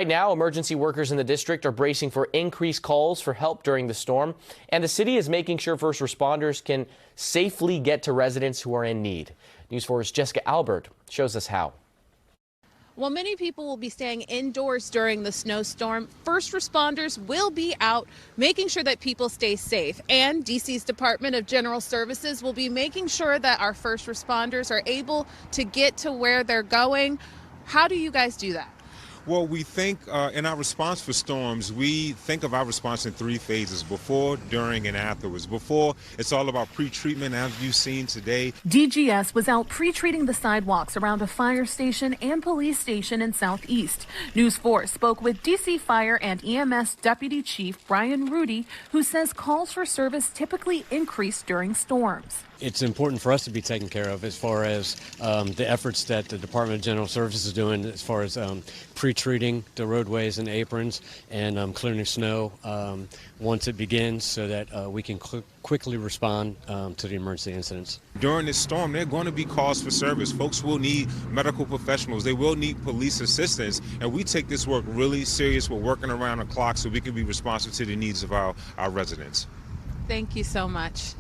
Right now, emergency workers in the district are bracing for increased calls for help during the storm, and the city is making sure first responders can safely get to residents who are in need. News 4's Jessica Albert shows us how. While many people will be staying indoors during the snowstorm, first responders will be out making sure that people stay safe. And DC's Department of General Services will be making sure that our first responders are able to get to where they're going. How do you guys do that? Well, we think in our response for storms, we think of our response in three phases: before, during, and afterwards. Before, it's all about pre-treatment, as you've seen today. DGS was out pre-treating the sidewalks around a fire station and police station in Southeast. News 4 spoke with DC Fire and EMS Deputy Chief Brian Rudy, who says calls for service typically increase during storms. It's important for us to be taken care of as far as the efforts that the Department of General Services is doing as far as pre-treating the roadways and aprons and clearing snow once it begins so that we can quickly respond to the emergency incidents. During this storm, there are going to be calls for service. Folks will need medical professionals. They will need police assistance. And we take this work really serious. We're working around the clock so we can be responsive to the needs of our residents. Thank you so much.